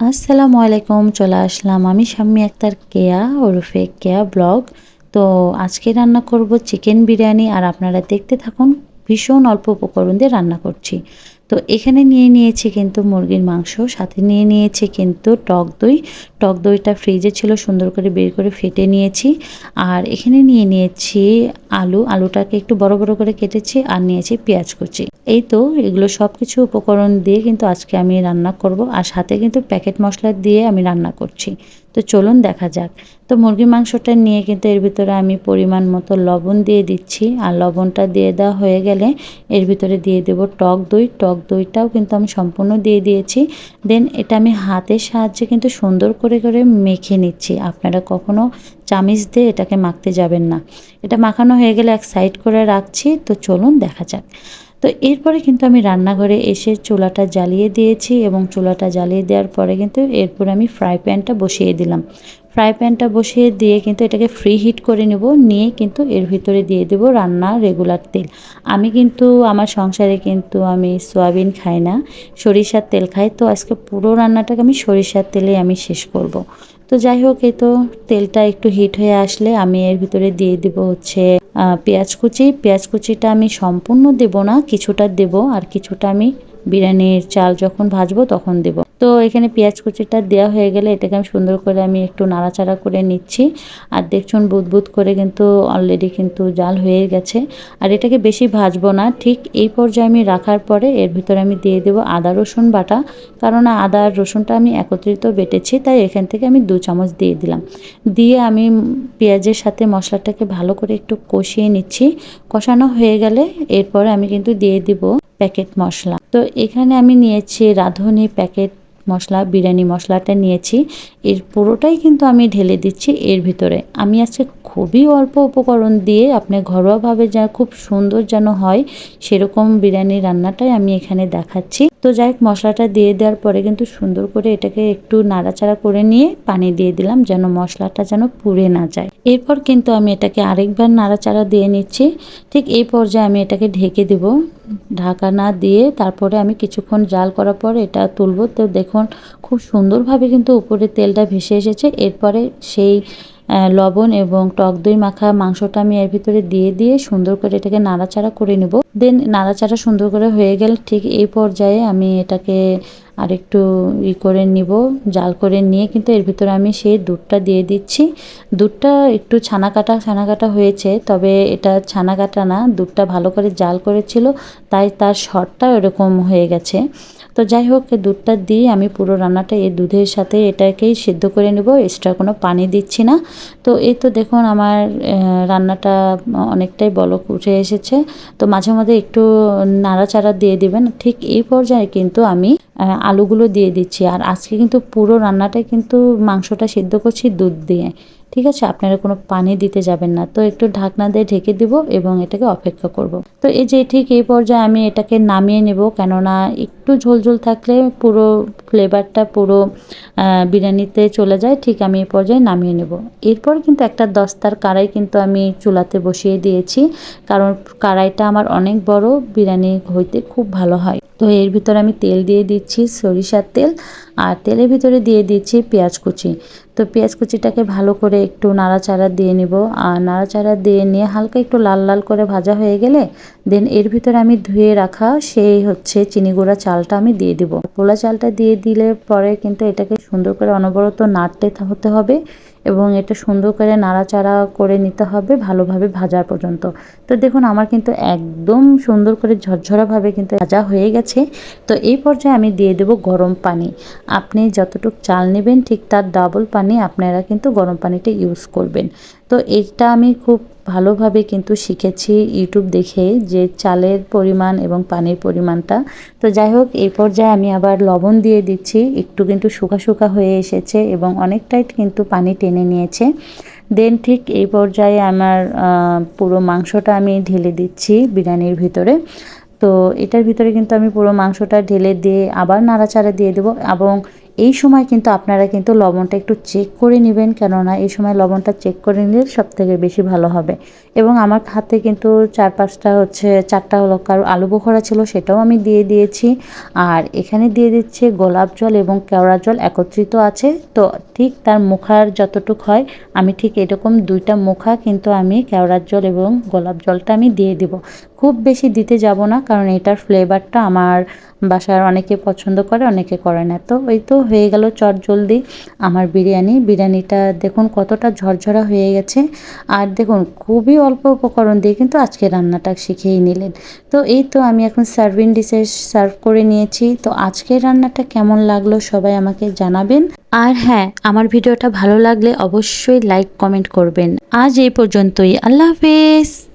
আসসালামু আলাইকুম, চলে আসলাম আমি শাম্মী আক্তার কেয়া ওরফে কেয়া ব্লগ। তো আজকে রান্না করব চিকেন বিরিয়ানি, আর আপনারা দেখতে থাকুন। ভীষণ অল্প উপকরণ দিয়ে রান্না করছি। তো এখানে নিয়ে নিয়েছি কিন্তু মুরগির মাংস, সাথে নিয়ে নিয়েছি কিন্তু টক দই। টক দইটা ফ্রিজে ছিল, সুন্দর করে বের করে ফেটে নিয়েছি। আর এখানে নিয়ে নিয়েছি আলুটাকে একটু বড় বড় করে কেটেছি, আর নিয়েছি পেঁয়াজ কুচি। এই তো এগুলো সব কিছু উপকরণ দিয়ে কিন্তু আজকে আমি রান্না করব, আর সাথে কিন্তু প্যাকেট মশলা দিয়ে আমি রান্না করছি। তো চলুন দেখা যাক। তো মুরগির মাংসটা নিয়ে কিন্তু এর ভিতরে আমি পরিমাণ মতো লবণ দিয়ে দিচ্ছি, আর লবণটা দিয়ে দেওয়া হয়ে গেলে এর ভিতরে দিয়ে দেব টক দই। টক দইটাও কিন্তু আমি সম্পূর্ণ দিয়ে দিয়েছি। দেন এটা আমি হাতের সাহায্যে কিন্তু সুন্দর করে করে মেখে নিচ্ছি। আপনারা কখনো চামিচ দিয়ে এটাকে মাখতে যাবেন না। এটা মাখানো হয়ে গেলে এক সাইড করে রাখছি। তো চলুন দেখা যাক। তো এরপরে কিন্তু আমি রান্নাঘরে এসে চুলাটা জ্বালিয়ে দিয়েছি, এবং চুলাটা জ্বালিয়ে দেওয়ার পরে কিন্তু এরপরে আমি ফ্রাই প্যানটা বসিয়ে দিলাম। ফ্রাই প্যানটা বসিয়ে দিয়ে কিন্তু এটাকে ফ্রি হিট করে নেব, নিয়ে কিন্তু এর ভিতরে দিয়ে দেব রান্না রেগুলার তেল। আমি কিন্তু আমার সংসারে কিন্তু আমি সয়াবিন খাই না, সরিষার তেল খাই। তো আজকে পুরো রান্নাটাকে আমি সরিষার তেলে আমি শেষ করব। তো যাই হোক, এই তো তেলটা একটু হিট হয়ে আসলে আমি এর ভিতরে দিয়ে দিব হচ্ছে পেঁয়াজ কুচি। পেঁয়াজ কুচিটা আমি সম্পূর্ণ দেব না, কিছুটা দেব, আর কিছুটা আমি বিরিয়ানির চাল যখন ভাজবো তখন দেব। তো এখানে পেঁয়াজ কুচিটা দেওয়া হয়ে গেলে এটাকে আমি সুন্দর করে আমি একটু নাড়াচাড়া করে নিচ্ছি। আর দেখুন বুদবুদ করে কিন্তু অলরেডি কিন্তু জাল হয়ে গেছে। আর এটাকে বেশি ভাজবো না, ঠিক এই পর্যায়ে আমি রাখার পরে এর ভিতরে আমি দিয়ে দেব আদা রসুন বাটা। কারণ আদা আর রসুনটা আমি একত্রিত বেটেছি, তাই এখান থেকে আমি 2 চামচ দিয়ে দিলাম। দিয়ে আমি পেঁয়াজের সাথে মশলাটাকে ভালো করে একটু কষিয়ে নিচ্ছি। কষানো হয়ে গেলে এরপরে আমি কিন্তু দিয়ে দিব প্যাকেট মশলা। তো এখানে আমি নিয়েছি রাঁধুনি প্যাকেট মশলা, বিরিয়ানি মশলাটা নিয়েছি। এর পুরোটাই কিন্তু আমি ঢেলে দিচ্ছি এর ভিতরে। আমি আজকে খুবই অল্প উপকরণ দিয়ে আপনি ঘরোয়াভাবে যা খুব সুন্দর যেন হয় সেরকম বিরিয়ানি রান্নাটাই আমি এখানে দেখাচ্ছি। তো যাই হোক, মশলাটা দিয়ে দেওয়ার পরে কিন্তু সুন্দর করে এটাকে একটু নাড়াচাড়া করে নিয়ে পানি দিয়ে দিলাম, যেন মশলাটা যেন পুড়ে না যায়। এরপর কিন্তু আমি এটাকে আরেকবার নাড়াচাড়া দিয়ে নিচ্ছি। ঠিক এই পর্যায়ে আমি এটাকে ঢেকে দেব। ঢাকা না দিয়ে তারপরে আমি কিছুক্ষণ জাল করার পর এটা তুলব। তো দেখুন খুব সুন্দরভাবে কিন্তু উপরে তেলটা ভেসে এসেছে। এরপরে সেই লবণ এবং টক দই মাখা মাংসটা আমি এর ভিতরে দিয়ে দিয়ে সুন্দর করে এটাকে নাড়াচাড়া করে নেব। দেন নাড়াচাড়া সুন্দর করে হয়ে গেলে ঠিক এই পর্যায়ে আমি এটাকে আরেকটু করে নিব, জাল করে নিয়ে কিন্তু এর ভিতরে আমি সেই দুধটা দিয়ে দিচ্ছি। দুধটা একটু ছানা কাটা হয়েছে, তবে এটা ছানা কাটা না, দুধটা ভালো করে জাল করেছিল, তাই তার স্বাদটা এরকম হয়ে গেছে। তো যাই হোক, দুধটা দিয়ে আমি পুরো রান্নাটা এই দুধের সাথে এটাকেই সিদ্ধ করে নেব, এক্সট্রা কোনো পানি দিচ্ছি না। তো এই তো দেখুন আমার রান্নাটা অনেকটাই বলক উঠে এসেছে। তো মাঝে মাঝে একটু নাড়াচাড়া দিয়ে দিবেন। ঠিক এই পর্যায়ে কিন্তু আমি আলুগুলো দিয়ে দিচ্ছি। আর আজকে কিন্তু পুরো রান্নাটাই কিন্তু মাংসটা সিদ্ধ করছি দুধ দিয়ে। ঠিক আছে, আপনারা কোনো পানি দিতে যাবেন না। তো একটু ঢাকনা দিয়ে ঢেকে দিব এবং এটাকে অপেক্ষা করব। তো এই যে ঠিক এই পর্যায়ে আমি এটাকে নামিয়ে নেব, কেননা একটু ঝোল থাকলে পুরো ফ্লেভারটা পুরো বিরিয়ানিতে চলে যায়। ঠিক আমি এই পর্যায়ে নামিয়ে নেব। এরপর কিন্তু একটা দস্তার কড়াই কিন্তু আমি চুলাতে বসিয়ে দিয়েছি, কারণ কড়াইটা আমার অনেক বড়, বিরিয়ানি হইতে খুব ভালো হয়। তো এর ভিতরে আমি তেল দিয়ে দিচ্ছি সরিষার তেল, আর তেলের ভিতরে দিয়ে দিচ্ছি পেঁয়াজ কুচি। তো পেঁয়াজ কুচিটাকে ভালো করে একটু নাড়াচাড়া দিয়ে নিব, আর নাড়াচাড়া দিয়ে নিয়ে হালকা একটু লাল লাল করে ভাজা হয়ে গেলে দেন এর ভিতরে আমি ধুয়ে রাখা সেই হচ্ছে চিনি গুঁড়া চালটা আমি দিয়ে দিব। পোলা চালটা দিয়ে দিলে পরে কিন্তু এটাকে সুন্দর করে অনবরত নাড়তে হতে হবে, এবং এটা সুন্দর করে নাড়াচাড়া করে নিতে হবে ভালোভাবে ভাজার পর্যন্ত। তো দেখুন আমার কিন্তু একদম সুন্দর করে ঝরঝরাভাবে কিন্তু ভাজা হয়ে গেছে। তো এই পর্যায়ে আমি দিয়ে দেব গরম পানি। আপনি যতটুকু চাল নেবেন ঠিক তার ডাবল পানি আপনারা কিন্তু গরম পানিটা ইউজ করবেন। তো এটা আমি খুব ভালোভাবে কিন্তু শিখেছি ইউটিউব দেখে, যে চালের পরিমাণ এবং পানির পরিমাণটা। তো যাই হোক, এই পর্যায়ে আমি আবার লবণ দিয়ে দিচ্ছি। একটু কিন্তু শুকা হয়ে এসেছে এবং অনেকটাই কিন্তু পানি টেনে নিয়েছে। দেন ঠিক এই পর্যায়ে আমার পুরো মাংসটা আমি ঢেলে দিচ্ছি বিরিয়ানির ভিতরে। তো এটার ভিতরে কিন্তু আমি পুরো মাংসটা ঢেলে দিয়ে আবার নাড়াচাড়া দিয়ে দেবো, এবং এই সময় কিন্তু আপনারা কিন্তু লবণটা একটু চেক করে নেবেন, কেননা এই সময় লবণটা চেক করে নিলে সবথেকে বেশি ভালো হবে। এবং আমার হাতে কিন্তু 4টা হলো কারো আলু বোখরা ছিল, সেটাও আমি দিয়ে দিয়েছি। আর এখানে দিয়ে দিচ্ছে গোলাপ জল এবং কেওড়া জল একত্রিত আছে। তো ঠিক তার মুখার যতটুক হয় আমি ঠিক এরকম 2টা মুখা কিন্তু আমি কেওড়ার জল এবং গোলাপ জলটা আমি দিয়ে দিব। খুব বেশি দিতে যাব না, কারণ এটার ফ্লেভারটা আমার বাসার অনেকে পছন্দ করে, অনেকে করে না। তো এই তো হয়ে গেল চটজলদি আমার বিরিয়ানিটা দেখুন কতটা ঝরঝরা হয়ে গেছে। আর দেখুন খুবই অল্প উপকরণ দিয়ে কিন্তু আজকে রান্নাটা শিখেই নিলেন। তো এই তো আমি এখন সার্ভিং ডিশে সার্ভ করে নিয়েছি। তো আজকের রান্নাটা কেমন লাগলো সবাই আমাকে জানাবেন। আর হ্যাঁ, আমার ভিডিওটা ভালো লাগলে অবশ্যই লাইক কমেন্ট করবেন। আজ এই পর্যন্তই। আল্লাহ হাফেজ।